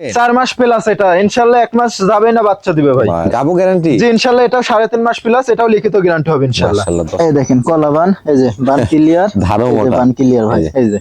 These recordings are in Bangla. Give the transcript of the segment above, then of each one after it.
4 মাস প্লাস, এটা ইনশাআল্লাহ 1 মাস যাবে না বাচ্চা দিবে ভাই। গাবো গ্যারান্টি? জি ইনশাআল্লাহ এটা 3.5 মাস প্লাস, এটাও লিখিত গ্যারান্টি হবে ইনশাআল্লাহ। এই দেখেন কলাবান, এই যে বান ক্লিয়ার, ধারও এই যে মোটা, বান ক্লিয়ার ভাই, এই যে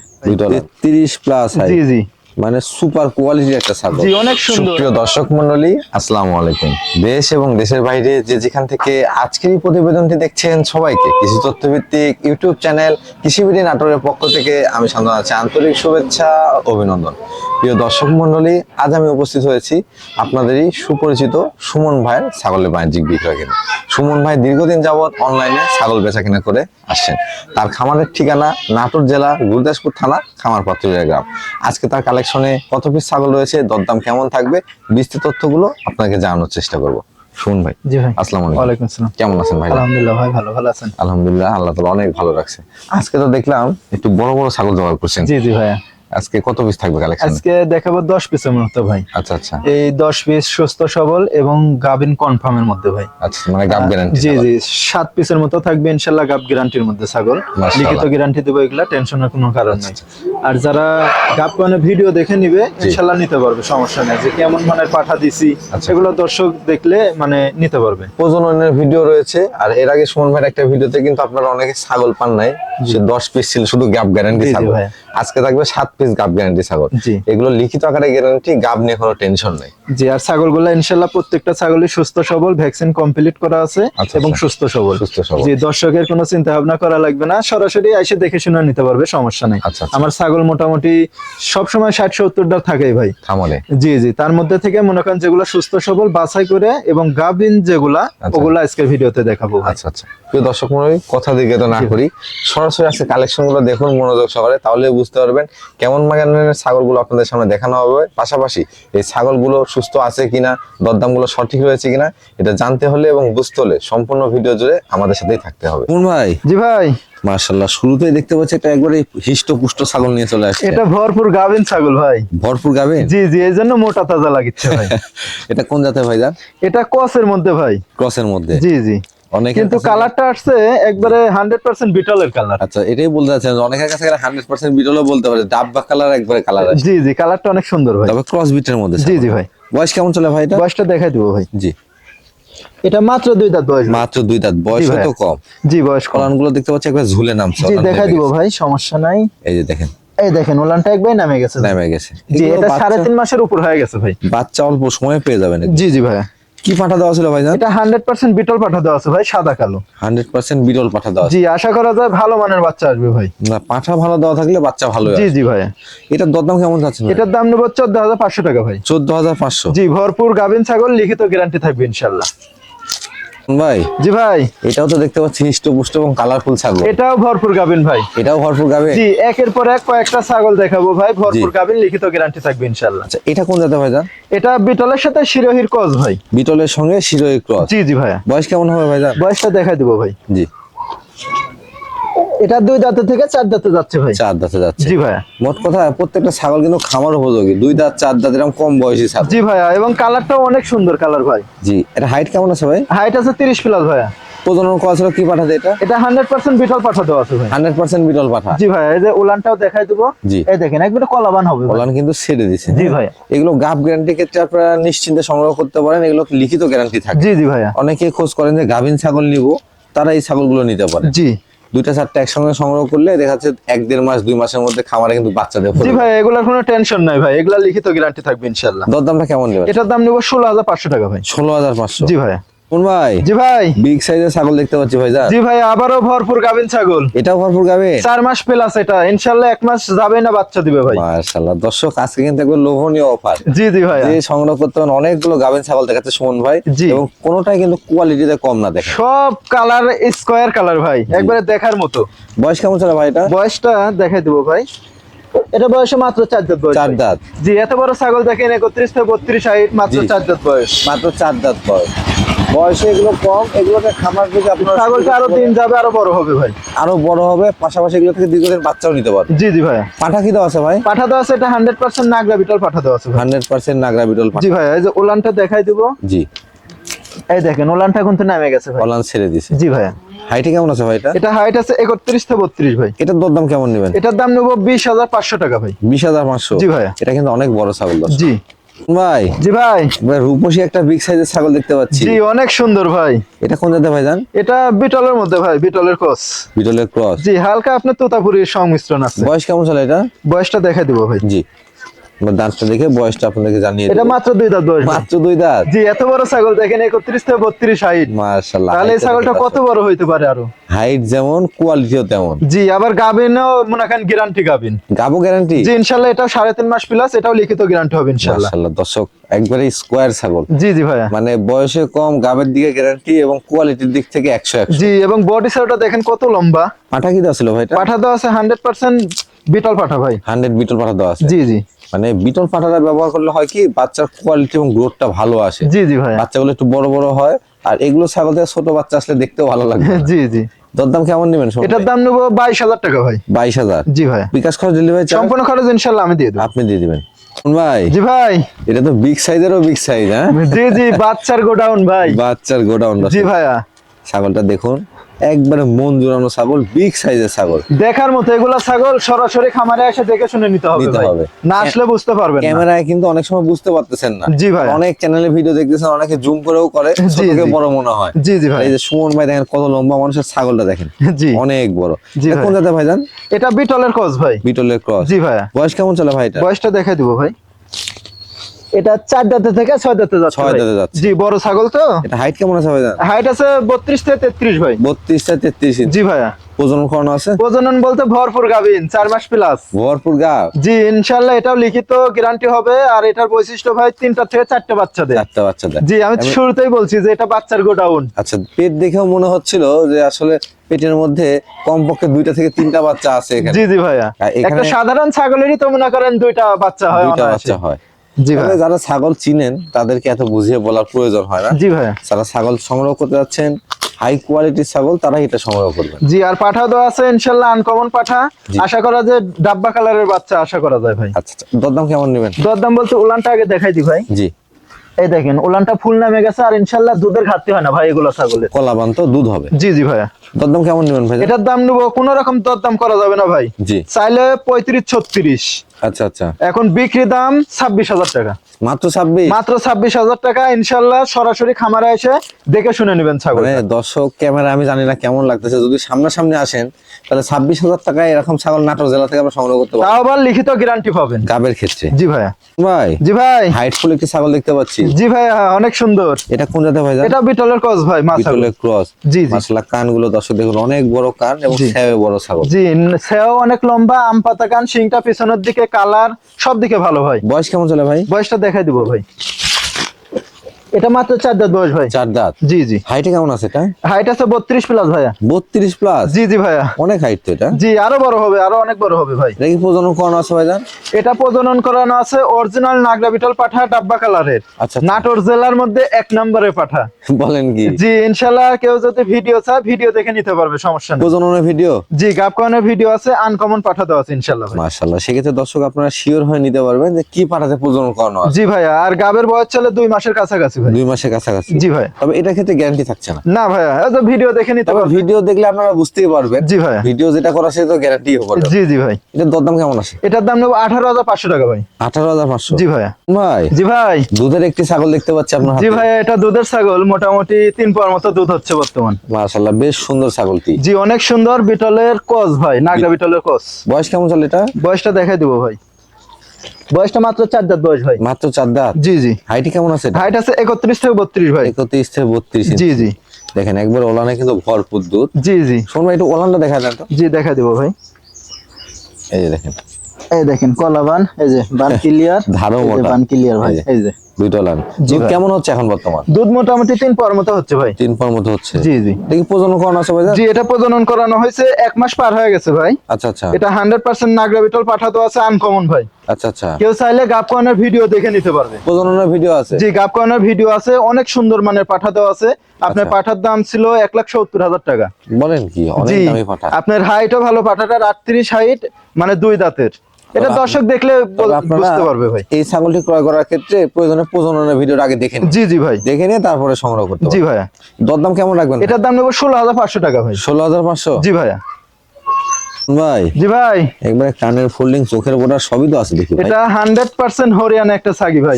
30 প্লাস। জি জি মানে সুপার কোয়ালিটির একটা ছাগল। জি অনেক সুন্দর। প্রিয় দর্শক মণ্ডলী, আসসালামু আলাইকুম। দেশ এবং দেশের বাইরে যে যেখান থেকে আজকের এই প্রতিবেদনটি দেখছেন সবাইকে কৃষি তথ্যভিত্তিক ইউটিউব চ্যানেল কৃষিবিডি নাটোরের পক্ষ থেকে আমি শান্তনু আছি আন্তরিক শুভেচ্ছা অভিনন্দন। প্রিয় দর্শক মণ্ডলী, আজ আমি উপস্থিত হয়েছি আপনাদেরই সুপরিচিত সুমন ভাইয়ের ছাগলের বাণিজ্যিক বিক্রয় কেন্দ্রে। সুমন ভাই দীর্ঘদিন যাবৎ অনলাইনে ছাগল বেচা কেনা করে আসছেন। তার খামারের ঠিকানা নাটোর জেলা গুরুদাসপুর থানা খামারপাত্রিয়া গ্রাম। আজকে তার কালেকশনে কত পিস ছাগল রয়েছে, দরদাম কেমন থাকবে, বিস্তারিত তথ্যগুলো আপনাকে জানানোর চেষ্টা করব। সুমন ভাই, জি ভাই, আসসালামু আলাইকুম। ওয়ালাইকুম আসসালাম। কেমন আছেন ভাই? আলহামদুলিল্লাহ ভাই, ভালো আছেন? আলহামদুলিল্লাহ, আল্লাহ তাআলা অনেক ভালো রাখছে। আজকে তো দেখলাম একটু বড় বড় ছাগল জবাই করছেন। জি জি ভাই, আজকে কত পিস থাকবে কালেকশন? আজকে দেখাবো 10 পিসের মতো ভাই। আচ্ছা আচ্ছা, এই 10 পিস সুস্থ সবল এবং গাবিন কনফার্মের মধ্যে ভাই। আচ্ছা, মানে গাব গ্যারান্টি? জি জি 7 পিসের মতো থাকবে ইনশাআল্লাহ গাব গ্যারান্টির মধ্যে ছাগল। লিখিত গ্যারান্টি দেবো, এগুলা টেনশনের কোনো কারণ নাই। আর যারা গাব মানে ভিডিও দেখে নিবে ইনশাআল্লাহ নিতে পারবে, সমস্যা নেই। যে কেমন মানের পাঠা দিছি এগুলো দর্শক দেখলে মানে নিতে পারবে। প্রজননের ভিডিও রয়েছে। আর এর আগে সুমন ভাইয়ের একটা ভিডিওতে কিন্তু আপনারা অনেকে ছাগল পান নাই, সে 10 পিস ছিল শুধু গাব গ্যারান্টি ছাগল। আজকে থাকবে 7 পিস গাব গ্যারান্টি ছাগল। এগুলো লিখিত আকারে গ্যারান্টি, গাব নিয়ে কোনো টেনশন নাই। জি, আর ছাগলগুলো ইনশাআল্লাহ প্রত্যেকটা ছাগলই সুস্থ সবল, ভ্যাকসিন কমপ্লিট করা আছে এবং সুস্থ সবল। জি, দর্শকের কোনো চিন্তা ভাবনা করা লাগবে না, সরাসরি এসে দেখে শুনে নিতে পারবে, সমস্যা নাই। আমার ছাগল মোটামুটি সব সময় 60-70টা থাকেই ভাই খামারে। জি জি, তার মধ্যে থেকে মনে করেন যেগুলো সুস্থ সবল বাছাই করে এবং গাবিন যেগুলা ওগুলা আজকের ভিডিওতে দেখাবো। আচ্ছা আচ্ছা, প্রিয় দর্শক মণ্ডলী, কথা দিকে তো না করি, সরাসরি আজকে কালেকশন গুলো দেখুন মনোযোগ সহকারে, তাহলে বুঝতে পারবেন কেমন মানের ছাগলগুলো আপনাদের সামনে দেখানো হবে। পাশাপাশি এই ছাগলগুলো সুস্থ আছে কিনা, দরদামগুলো সঠিক রয়েছে কিনা, এটা জানতে হলে এবং বুঝতে হলে সম্পূর্ণ ভিডিও জুড়ে আমাদের সাথেই থাকতে হবে। কোন ভাই? জি ভাই, মাশাআল্লাহ, শুরুতেই দেখতে পাচ্ছি এটা একবারে হিষ্টপুষ্ট ছাগল নিয়ে চলে আসছে। এটা ভরপুর গাবিন ছাগল ভাই। ভরপুর গাবিন? জি জি, এই জন্য মোটা তাজা লাগছে ভাই। এটা কোন জাতের ভাই? এটা ক্রসের মধ্যে ভাই। ক্রসের মধ্যে? জি জি, কিন্তু কালারটা আসছে একবারে 100% বিটলের কালার। আচ্ছা, এটাই বলতে চাচ্ছেন, অনেকের কাছে 100% বিটলও বলতে পারে, ডাব্বা কালার একবারে কালার আছে। জি জি, কালারটা অনেক সুন্দর ভাই, তবে ক্রস বিটের মধ্যে। জি জি ভাই। বয়স কেমন চলে ভাই এটা? বয়সটা দেখাই দেবো ভাই। জি, এটা মাত্র 2 দাঁত বয়স। মাত্র 2 দাঁত বয়স, তো কম। জি, বয়স কম। কলানগুলো দেখতে পাচ্ছি একবার ঝুলে নামছে। জি, দেখাই দিব ভাই, সমস্যা নাই। এই যে দেখেন, এই দেখেন ওলানটা একবার নামে গেছে। জি, এটা 3.5 মাসের উপর হয়ে গেছে ভাই। বাচ্চা অল্প সময়ে পেয়ে যাবেন। জি জি ভাই। কি পাঠা দেওয়া ছিল ভাই? এটা 100% বিটল পাঠা দেওয়া আছে ভাই, সাদা কালো। 100% বিটল পাঠা দেওয়া আছে। জি, আশা করা যায় ভালো মানের বাচ্চা আসবে ভাই। না, পাঠা ভালো দেওয়া থাকলে বাচ্চা ভালো আসবে। জি জি ভাই। এটার দরদাম কেমন যাচ্ছে? এটার দাম নেব 14,500 টাকা ভাই। 14,500? জি, ভরপুর গাবিন ছাগল, লিখিত গ্যারান্টি থাকবে ইনশাআল্লাহ। ভাই জি ভাই, এটাও তো দেখতে পাচ্ছি হিষ্টপুষ্ট এবং কালারফুল ছাগল। এটাও ভরপুর গাবিন ভাই। এটাও ভরপুর গাবিন? জি, একের পর এক কয়েকটা ছাগল দেখাবো ভাই, ভরপুর গাবিন, লিখিত গ্যারান্টি থাকবে ইনশাআল্লাহ। আচ্ছা, এটা কোন জাতের ভাই? এটা বিটলের সাথে শিরোহির ক্রস ভাই। বিটলের সঙ্গে শিরোহির ক্রস? জি জি ভাই। বয়স কেমন হবে ভাই? বয়সটা দেখাই দিব ভাই। জি, এটা 2 দাঁত থেকে 4 দাঁতে যাচ্ছে ভাই। 4 দাঁতে যাচ্ছে? জি ভাইয়া। মোট কথা প্রত্যেকটা ছাগল কিন্তু খামার উপযোগী, 2 দাঁত 4 দাঁত এরকম কম বয়সী ছাগল। জি ভাইয়া, এবং কালারটাও অনেক সুন্দর কালার ভাই। জি, এটা হাইট কেমন আছে ভাই? হাইট আছে 30 প্লাস ভাইয়া। প্রজনন করা ছিল কি পাঠা? এটা 100% বিটল পাঠা দেওয়া আছে ভাই। 100% বিটল পাঠা? জি ভাইয়া, এই যে উলানটাও দেখাই দেব। জি, এই দেখেন একবারে কলাবান হবে। উলান কিন্তু ছেড়ে দিয়েছে। জি ভাইয়া। এগুলো গাব গ্যারান্টি ক্ষেত্রে আপনারা নিশ্চিন্তে সংগ্রহ করতে পারেন, এগুলো লিখিত গ্যারান্টি থাকে। জি জি ভাইয়া। অনেকে খোঁজ করেন যে গাভিন ছাগল নিব, তারা এই ছাগলগুলো নিতে পারে। জি, 2-4টা একসঙ্গে সংগ্রহ করলে দেখা যাচ্ছে 1-1.5 মাস 2 মাসের মধ্যে খামারে কিন্তু বাচ্চা দেবে। জি ভাই, এগুলোর কোনো টেনশন নাই ভাই, এগুলা লিখিত গ্যারান্টি থাকবে ইনশাআল্লাহ। দরদামটা কেমন নেবেন? এটার দাম নেব 16,500 টাকা ভাই। 16,500? জি ভাই। কোন ভাই? জি ভাই, বিগ সাইজের ছাগল দেখতে পাচ্ছি ভাই। জি ভাই, আবারও ভরপুর গাবিন ছাগল। এটাও ভরপুর গাবিন? 4 মাস প্লাস, এটা ইনশাআল্লাহ 1 মাস যাবে না বাচ্চা দিবে ভাই। মাশাআল্লাহ, দর্শক আজকে কিন্তু একবার লোভনীয় অফার। জি জি ভাই, যে সংগ্রহ করতে পারেন, অনেকগুলো গাবিন ছাগল দেখাচ্ছে সুমন ভাই, এবং কোনোটাই কিন্তু কোয়ালিটিতে কম না, দেখেন সব কালার স্কয়ার কালার ভাই, একবারে দেখার মতো। বয়স কেমন চলে ভাই এটা? বয়সটা দেখাই দেবো ভাই। এটা বয়সে মাত্র 4 দাঁত বয়স। 4 দাঁত? জি, এত বড় ছাগল দেখেন 31 থেকে 32 হাইট, মাত্র 4 দাঁত বয়স। মাত্র 4 দাঁত বয়স। বয়সে এগুলো কম, এগুলোকে খামার যদি আপনার ছাগলটা আরো দিন যাবে আরো বড় হবে ভাই, আরো বড় হবে, পাশাপাশি এগুলো থেকে দীর্ঘদিন বাচ্চাও নিতে পারবে। জি জি ভাই। পাঠা কি দেওয়া আছে ভাই? পাঠা দেওয়া আছে, এটা 100% নাগরা বিটল পাঠা দেওয়া আছে। 100% নাগরা বিটল পাঠা? জি ভাই, এই যে ওলানটা দেখাই দিব। জি, এই দেখেন ওলানটা কিন্তু নামে গেছে ভাই। ওলান ছেড়ে দিয়েছে? জি ভাই। হাইটে কেমন আছে ভাই এটা? এটা হাইট আছে 31 থেকে 32 ভাই। এটার দরদাম কেমন নেবেন? এটার দাম নেব 20,500 টাকা ভাই। 20,500? জি ভাই। এটা কিন্তু অনেক বড় ছাগল। জি, ভাই জি ভাই, রূপসী একটা বিগ সাইজের ছাগল দেখতে পাচ্ছি। জি অনেক সুন্দর ভাই। এটা কোন জাতের ভাইজান? এটা বিটলের মধ্যে ভাই, বিটলের ক্রস। বিটলের ক্রস। জি হালকা আপনার তোতাপুরির সংমিশ্রণ আছে। বয়স কেমন চলে এটা? বয়সটা দেখা দিব ভাই। জি, দাঁতটা দেখে বয়সটা আপনাদেরকে জানিয়ে এটা দেব। মাত্র 2 দাঁত বয়স ভাই। মাত্র 2 দাঁত। জি এত বড় ছাগল দেখেন, 31 থেকে 32 হাইট। মাশাআল্লাহ। তাহলে এই ছাগলটা কত বড় হইতে পারে আরো। হাইট যেমন কোয়ালিটিও তেমন। জি আবার গাবিনও মনে করেন গ্যারান্টি গাবিন। গাবো গ্যারান্টি? জি ইনশাআল্লাহ এটাও 3.5 মাস প্লাস, এটাও লিখিত গ্যারান্টি হবে ইনশাআল্লাহ। মাশাআল্লাহ দর্শক, একবারে স্কয়ার ছাগল। জি জি ভাইয়া। মানে বয়সে কম, গাবের দিকে গ্যারান্টি এবং কোয়ালিটির দিক থেকে 100। জি এবং বডি সাইজটা দেখেন কত লম্বা। পাঠা কি ছিল ভাই? এটা পাঠা দেওয়া আছে 100% বিটল পাঠা ভাই। 100 বিটল পাঠা দেওয়া আছে। জি জি। মানে বিটল পাঠাটা ব্যবহার করলে হয় কি, বাচ্চার কোয়ালিটি এবং গ্রোথটা ভালো আসে। জি জি ভাই। বাচ্চাগুলো একটু বড় বড় হয়, আর এগুলো ছাগল থেকে ছোট বাচ্চা আসলে দেখতেও ভালো লাগবে। জি জি। দরদাম কেমন নেবেন? এটার দাম নেবো 22,000 টাকা ভাই। 22,000? জি ভাই। বিকাশ খরচ ডেলিভারি সম্পূর্ণ খরচ ইনশাআল্লাহ আমি দিয়ে দেব। আপনি দিয়ে দিবেন ভাই? জি ভাই। এটা তো বিগ সাইজেরও বিগ সাইজ। হ্যাঁ জি জি, বাচ্চার গোডাউন ভাই। বাচ্চার গোডাউন। জি ভাইয়া। ছাগলটা দেখুন, একবারে মন জোড়ানো ছাগল, বিগ সাইজের ছাগল। দেখার মতো এগুলা ছাগল সরাসরি খামারে এসে দেখে শুনে নিতে হবে ভাই। না আসলে বুঝতে পারবেন না। ক্যামেরায় কিন্তু অনেক সময় বুঝতে পারতেছেন না। জি ভাই। অনেক চ্যানেলে ভিডিও দেখতেছেন, অনেকে জুম করেও করে, ছোট থেকে বড় মনে হয়। জি জি ভাই। এই যে সুমন ভাই দেখেন কত লম্বা মানুষের, ছাগলটা দেখেন জি অনেক বড়। জি ভাই। কোন জাতের ভাইজান? এটা বিটলের ক্রস ভাই। বিটলের ক্রস। জি ভাইয়া। বয়স কেমন চলে ভাই এটা? বয়সটা দেখাই দিব ভাই। এটা 4 দাঁতে থেকে 6 দাঁতে যাচ্ছে। 6 দাঁতে যাচ্ছে। জি বড় ছাগল তো। এটা হাইট কেমন আছে ভাইজান? হাইট আছে 32 থেকে 33 ভাই। 32 থেকে 33 ইঞ্চি। জি ভাইয়া। প্রজনন করানো আছে? প্রজনন বলতে ভরপুর গাবিন, 4 মাস প্লাস। ভরপুর গাব। জি ইনশাআল্লাহ এটাও লিখিত গ্যারান্টি হবে। আর এটার বৈশিষ্ট্য ভাই 3টা থেকে 4টা বাচ্চা দেয়। 4টা বাচ্চা দেয়। জি আমি শুরুতেই বলছি যে এটা বাচ্চার গোডাউন। আচ্ছা, পেট দেখেও মনে হচ্ছিল যে আসলে পেটের মধ্যে কমপক্ষে 2টা থেকে 3টা বাচ্চা আছে এখানে। জি জি ভাইয়া। আর এখানে একটা সাধারণ ছাগলেরই তো মনে করেন 2টা বাচ্চা হয়। 2টা বাচ্চা হয়। জি ভাই। তবে যারা ছাগল চিনেন তাদেরকে এত বুঝিয়ে বলার প্রয়োজন হয় না। জি ভাইয়া। যারা ছাগল সংগ্রহ করতে যাচ্ছেন, হাই কোয়ালিটির ছাগল, তারা এটা সংগ্রহ করবেন। জি আর পাঠা দেওয়া আছে ইনশাআল্লাহ আনকমন পাঠা। আশা করা যায় ডাব্বা কালারের বাচ্চা আশা করা যায় ভাই। আচ্ছা, দরদাম কেমন নেবেন? দরদাম বলতে উলানটা আগে দেখাই দি ভাই। জি। এই দেখেন উলানটা ফুল নামে গেছে। আর ইনশাআল্লাহ দুধের ঘাটতি হয় না ভাই এগুলো ছাগলের। কলাবান তো দুধ হবে। জি জি ভাইয়া। দরদাম কেমন নেবেন ভাই? এটার দাম নেবো, কোনো রকম দরদাম করা যাবে না ভাই। জি। চাইলে 35-36। আচ্ছা আচ্ছা। এখন বিক্রি দাম 26,000 টাকা। মাত্র 26? মাত্র 26,000 টাকা। ইনশাআল্লাহ সরাসরি খামারে এসে দেখে শুনে নেবেন ছাগল। মানে দর্শক, ক্যামেরা আমি জানি না কেমন লাগতেছে, যদি সামনাসামনি আসেন তাহলে 26,000 টাকায় এরকম ছাগল নাটোর জেলা থেকে আমরা সংগ্রহ করতে পারবো। তাও আবার লিখিত গ্যারান্টি পাবেন গাবের ক্ষেত্রে। জি ভাইয়া। ভাই। জি ভাই। হাইটফুল একটি ছাগল দেখতে পাচ্ছি। জি ভাইয়া অনেক সুন্দর। এটা কোন জাতের ভাই? এটা বিটলের ক্রস ভাই। বিটলের ক্রস। জি জি। মাশাআল্লাহ, কানগুলো দর্শক দেখুন, অনেক বড় কান এবং জি। সেও বড় ছাগল। জি সেও অনেক লম্বা, আম পাতা কান, শিংটা পিছনের দিকে, কালার সব দিকে ভালো ভাই। বয়স কেমন চলে ভাই? বয়সটা দেখাই দিব ভাই। এটা মাত্র 4 দাঁত বয়স ভাই। 4 দাঁত। জি জি। হাইটে কেমন আছে এটা? হাইট আছে 32 প্লাস ভাইয়া। 32 প্লাস? জি জি ভাইয়া। অনেক হাইট তো এটা। জি আরো বড় হবে, আরো অনেক বড় হবে ভাই। এটা কি প্রজনন করানো আছে ভাইজান? এটা প্রজনন করানো আছে অরিজিনাল নাগরা বিটল পাঠা, ডাব্বা কালারের। আচ্ছা। নাটোর জেলার মধ্যে 1 নম্বরে পাঠা। বলেন কি? জি ইনশাআল্লাহ কেউ যদি ভিডিও চায় ভিডিও দেখে নিতে পারবে, সমস্যা নেই। প্রজননের ভিডিও? জি গাবকানের ভিডিও আছে, আনকমন পাঠা দেওয়া আছে ইনশাআল্লাহ ভাই। মাশাআল্লাহ, সেক্ষেত্রে দর্শক আপনারা শিওর হয়ে নিতে পারবেন যে কি পাঠাতে প্রজনন করানো আছে। জি ভাইয়া। আর গাবের বয়স চলে 2 মাসের কাছাকাছি ভাই। 2 মাসের কাছাকাছি? জি ভাই। তবে এটা ক্ষেত্রে গ্যারান্টি থাকছে না? না ভাইয়া, এই যে ভিডিও দেখে নিতে তবে পারবে। ভিডিও দেখলে আপনারা বুঝতেই পারবেন। জি ভাইয়া। ভিডিও যেটা করা সে তো গ্যারান্টি হবে। জি জি ভাই। এটার দরদাম কেমন আছে? এটার দাম নেব 18,500 টাকা ভাই। 18,500? জি ভাইয়া। ভাই। জি ভাই। দুধের একটি ছাগল দেখতে পাচ্ছি আপনার হাতে। জি ভাইয়া, এটা দুধের ছাগল, মোটামুটি 3 পাওয়ার মতো দুধ হচ্ছে বর্তমান। মাশাআল্লাহ, বেশ সুন্দর ছাগলটি। জি অনেক সুন্দর, বিটলের ক্রস ভাই, নাগরা বিটলের ক্রস। বয়স কেমন চলে এটা? বয়সটা দেখাই দিব ভাই। বয়সটা মাত্র 4 দাঁত বয়স ভাই। মাত্র 4 দাঁত? জি জি। হাইটে কেমন আছে এটা? হাইট আছে 31 থেকে 32 ভাই। 31 থেকে 32 ইঞ্চি। জি জি। দেখেন একবার ওলানে কিন্তু ভরপুর দুধ। জি জি। শোন ভাই, একটু ওলানটা দেখা দেন তো। জি দেখাই দিব ভাই। এই যে দেখেন, এই দেখেন কলাবান, এই যে বান ক্লিয়ার, ধারও এই যে মোটা। বান ক্লিয়ার ভাই, এই যে দুইটা ওলান। জি দুধ ভাই। কেমন হচ্ছে এখন বর্তমান? দুধ মোটামুটি 3 পাওয়ার মতো হচ্ছে ভাই। 3 পর মতো হচ্ছে? জি জি। দেখি প্রজনন করানো আছে ভাই? জি এটা প্রজনন করানো হয়েছে, 1 মাস পার হয়ে গেছে ভাই। আচ্ছা আচ্ছা। এটা 100% নাগরা বিটল পাঠা তো আছে, আনকমন ভাই। আচ্ছা আচ্ছা। কেউ চাইলে গাবকানের ভিডিও দেখে নিতে পারবে। প্রজননের ভিডিও আছে? জি গাবকানের ভিডিও আছে, অনেক সুন্দর মানের পাঠা দেওয়া আছে। আপনার আচ্ছা। পাঠার দাম ছিল 1,70,000 টাকা। বলেন কি, অনেক জি দামি পাঠা। আপনার হাইটও ভালো, পাঠাটা 38 হাইট, মানে 2 দাঁতের। এটা দর্শক দেখলে তবে আপনারা বুঝতে পারবে ভাই। এই ছাগলটি ক্রয় করার ক্ষেত্রে প্রয়োজনে প্রজননের ভিডিওটা আগে দেখে নিন। জি জি ভাই। দেখে নিয়ে তারপরে সংগ্রহ করতে জি পারবেন। ভাইয়া। দরদাম কেমন রাখবেন? এটার দাম নেব 16,500 টাকা ভাই। 16,500? জি ভাইয়া। ভাই জি ভাই, একবারে কানের ফোল্ডিং, চোখের বোটা সবই তো আছে দেখি ভাই। এটা 100% হরিয়ানা একটা ছাগি ভাই,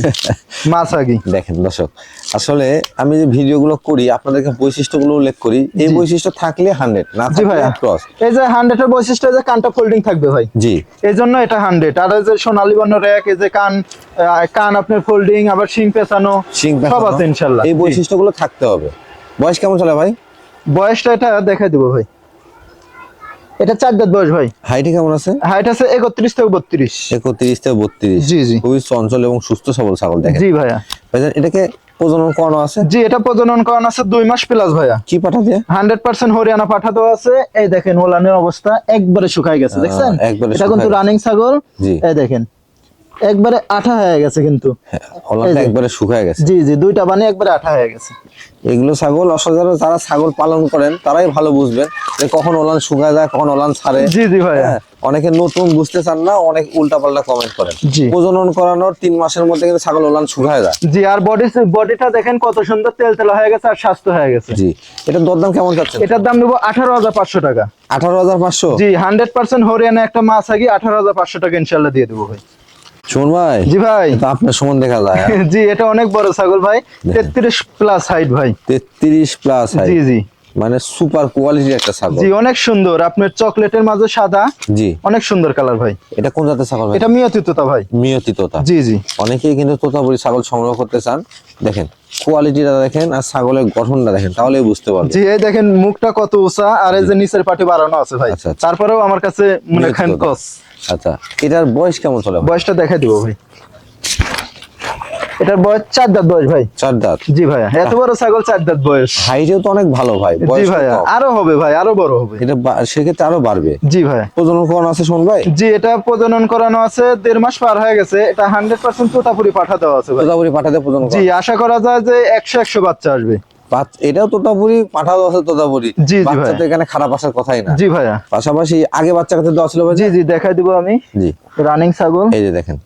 মা ছাগি। দেখেন দর্শক, আসলে আমি যে ভিডিওগুলো করি আপনাদেরকে বৈশিষ্ট্যগুলো উল্লেখ করি, এই বৈশিষ্ট্য থাকলে 100, না জি থাকলে ভাইয়া, ক্রস। এই যে 100 এর বৈশিষ্ট্য যে কানটা ফোল্ডিং থাকবে ভাই, জি, এই জন্য এটা 100। আর এই যে সোনালী বর্ণ র্যাক, এই যে কান কান আপনার ফোল্ডিং, আবার শিং পেছানো, সিং সব আছে ইনশাআল্লাহ। এই বৈশিষ্ট্যগুলো থাকতে হবে। বয়স কেমন চলে ভাই? বয়সটা এটা দেখাই দেবো ভাই, এটা 4 দাঁত বয়স ভাই। হাইটে কেমন আছে? হাইট আছে 31 থেকে 32। 31 থেকে 32। জি জি, খুবই চঞ্চল এবং সুস্থ সবল ছাগল। দেখেন জি ভাইয়া, ভাইজান এটাকে প্রজনন করানো আছে? জি, এটা প্রজনন করানো আছে 2 মাস প্লাস ভাইয়া। কি পাঠা দিয়ে? 100% হরিয়ানা পাঠা দেওয়া আছে। এই দেখেন ওলানের অবস্থা একবারে শুকায় গেছে, দেখছেন? একবারে এটা কিন্তু শুকায় রানিং ছাগল। জি। এই দেখেন একবারে আঠা হয়ে গেছে কিন্তু। ওলানটা এই যে। একবারে শুকায় গেছে। জি জি, দুইটা বানি একবারে আঠা হয়ে গেছে। এগুলো ছাগল অসাধারণ, যারা ছাগল পালন করেন তারাই ভালো বুঝবেন যে কখন ওলান শুকায় যায়, কখন ওলান ছাড়ে। জি জি ভাইয়া, হ্যাঁ, অনেকে নতুন বুঝতে চান না, অনেক উল্টাপাল্টা কমেন্ট করেন। জি। প্রজনন করানোর 3 মাসের মধ্যে কিন্তু ছাগল ওলান শুকায় যায়। জি, আর বডিটা দেখেন কত সুন্দর তেলতেলা হয়ে গেছে আর স্বাস্থ্য হয়ে গেছে। জি, এটার দরদাম কেমন যাচ্ছে? এটার দাম নেবো 18,500 টাকা। 18,500? জি, 100% হরিয়ানা একটা মাছ আগে 18,500 টাকা ইনশাআল্লাহ দিয়ে দেবো ভাই। শুন ভাই, জি ভাই, তো আপনার সমান দেখা যায়। জি, এটা অনেক বড় ছাগল ভাই, 33 প্লাস হাইট ভাই। 33 প্লাস হাইট। জি জি, মানে সুপার কোয়ালিটির একটা ছাগল। জি, অনেক সুন্দর। আপনার চকলেটের মাঝে সাদা, জি, অনেক সুন্দর কালার ভাই। এটা কোন জাতের ছাগল ভাই? এটা মিয়াতি তোতা ভাই। মিয়তি তোতা। জি জি, অনেকেই কিন্তু তোতাপুরি ছাগল সংগ্রহ করতে চান। দেখেন কোয়ালিটিটা দেখেন আর ছাগলের গঠনটা দেখেন, তাহলেই বুঝতে পারবেন। জি, এই দেখেন মুখটা কত উঁচা, আর এই যে নিচের পাটি বাড়ানো আছে ভাই। আচ্ছা, আচ্ছা। তারপরেও আমার কাছে মনে মিয়াতি খান তোতা। কস। আচ্ছা, এটার বয়স কেমন চলে ভাই? বয়সটা দেখাই দিব ভাই, এটার বয়স 4 দাঁত বয়স ভাই। 4 দাঁত। জি ভাইয়া, এত বড় ছাগল 4 দাঁত বয়স। হাইটেও তো অনেক ভালো ভাই। জি বয়স ভাইয়া, কম। আরো হবে ভাই, আরো বড় হবে। এটা সেক্ষেত্রে আরো বাড়বে। জি ভাইয়া, প্রজনন করানো আছে শোন ভাই? জি, এটা প্রজনন করানো আছে 1.5 মাস পার হয়ে গেছে। এটা 100% তোতাপুরি পাঠা দেওয়া আছে ভাই। তোতাপুরি পাঠাতে প্রজনন জি, করা। আশা করা যায় যে 100 বাচ্চা আসবে। এটাও তোতাপুরি, পাঠাও আছে তোতাপুরি। জি, জি বাচ্চা ভাইয়া। তো এখানে খারাপ আসার কথাই না। জি ভাইয়া, পাশাপাশি আগে বাচ্চা কাছে দেওয়া ছিল ভাই? জি জি, দেখাই দিব আমি। জি, রানিং ছাগল। এই যে দেখেন।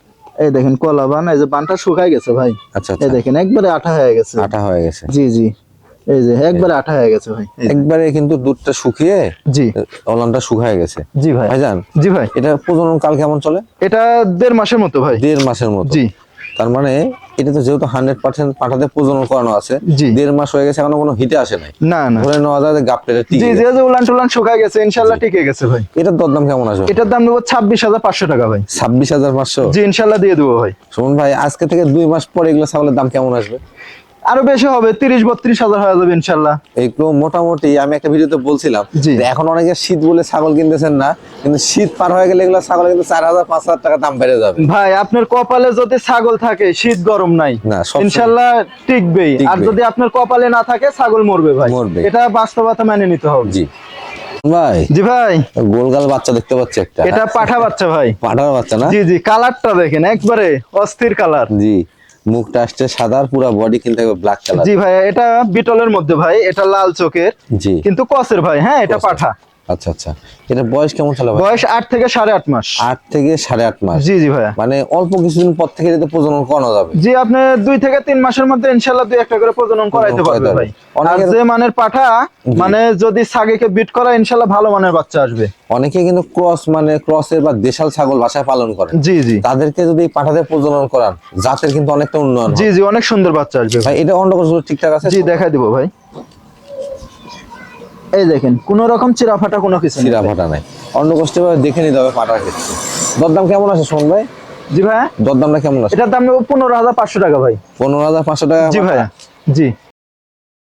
এই দেখেন কলা বান, এই যে বানটা শুকায় গেছে ভাই। আচ্ছা এই আচ্ছা, দেখেন একবারে আঠা হয়ে গেছে। আটা হয়ে গেছে। জি জি, এই যে একবারে আঠা হয়ে গেছে ভাই। এই যে। একবারে কিন্তু দুধটা শুকিয়ে জি ওলানটা শুকায় গেছে। জি ভাই, ভাইজান জি ভাই, এটা প্রজনন কাল কেমন চলে? এটা 1.5 মাসের মতো ভাই। 1.5 মাসের মতো। জি তার মানে এটা তো যেহেতু 100% পাঠাতে প্রজনন করানো আছে, জি। 1.5 মাস হয়ে গেছে, এখনো কোনো হিটে আসে নাই। না না, ধরে নেওয়া যায় যে গাপটেতে জি জি, যে উলান টুলান শুকায় গেছে ইনশাআল্লাহ, টিকে গেছে ভাই। এটার দরদাম কেমন আসবে? এটার দাম নেবো 26,500 টাকা ভাই। 26,500? জি, ইনশাআল্লাহ দিয়ে দেবো ভাই। শুনুন ভাই, আজকে থেকে 2 মাস পরে এগুলো ছাগলের দাম কেমন আসবে? আরো বেশি হবে, 30-32 হাজার হয়ে যাবে ইনশাআল্লাহ। এগুলো মোটামুটি আমি একটা ভিডিওতে বলছিলাম জি। যে এখন অনেকে শীত বলে ছাগল কিনতেছেন না, কিন্তু শীত পার হয়ে গেলে এগুলো ছাগল কিন্তু 4,000-5,000 টাকা দাম বেড়ে যাবে। ভাই, আপনার কপালে যদি ছাগল থাকে শীত গরম নাই, না, সবসময় ইনশাআল্লাহ টিকবেই। আর টিকবে। যদি আপনার কপালে না থাকে ছাগল মরবে ভাই, মরবে। এটা বাস্তবতা মেনে নিতে হবে। জি ভাই, জি ভাই, গোলগাল বাচ্চা দেখতে পাচ্ছি একটা। এটা পাঠা বাচ্চা ভাই। পাঠার বাচ্চা না? জি জি, কালারটা দেখেন একবারে অস্থির কালার। জি, মুখটা আসছে সাদা, আর পুরো বডি কিন্তু ব্ল্যাক কালার। জি ভাই, এটা বিটলের মধ্যে ভাই, এটা লাল চোখের জি, কিন্তু কসের ভাই। হ্যাঁ, এটা কসের। পাঠা। আচ্ছা আচ্ছা, এটা বয়স কেমন চলে ভাই? বয়স 8 থেকে 8.5 মাস। 8 থেকে 8.5 মাস। জি জি ভাইয়া, মানে অল্প কিছুদিন পর থেকে এটাতে প্রজনন করানো যাবে। জি, আপনি 2 থেকে 3 মাসের মধ্যে ইনশাআল্লাহ 2-1টা করে প্রজনন করাইতে পারবে ভাই। আর অনেকের- যে মানের পাঠা, মানে যদি ছাগিকে বিট করা ইনশাআল্লাহ ভালো মানের বাচ্চা আসবে। অনেকে কিন্তু ক্রস, মানে ক্রসের বা দেশাল ছাগল বাসায় পালন করেন। জি জি, তাদেরকে যদি পাঠাতে প্রজনন করান, জাতের কিন্তু অনেকটা উন্নয়ন হয়। জি জি, অনেক সুন্দর বাচ্চা আসবে ভাই। ভাই এটা অন্ডকোষগুলো ঠিকঠাক আছে? জি, দেখাই দিব ভাই। এই দেখেন কোন রকম চিরা ফাটা কোনো কিছু নেই। শিরা ফাটা নাই। অন্ডকোষটা দেখে নিতে হবে পাটার ক্ষেত্রে। দরদাম কেমন আছে শোন ভাই? জি ভাইয়া, দরদামটা কেমন আছে? এটার দাম নেবো 15,500 টাকা ভাই। 15,500 টাকা? জি ভাইয়া, জি।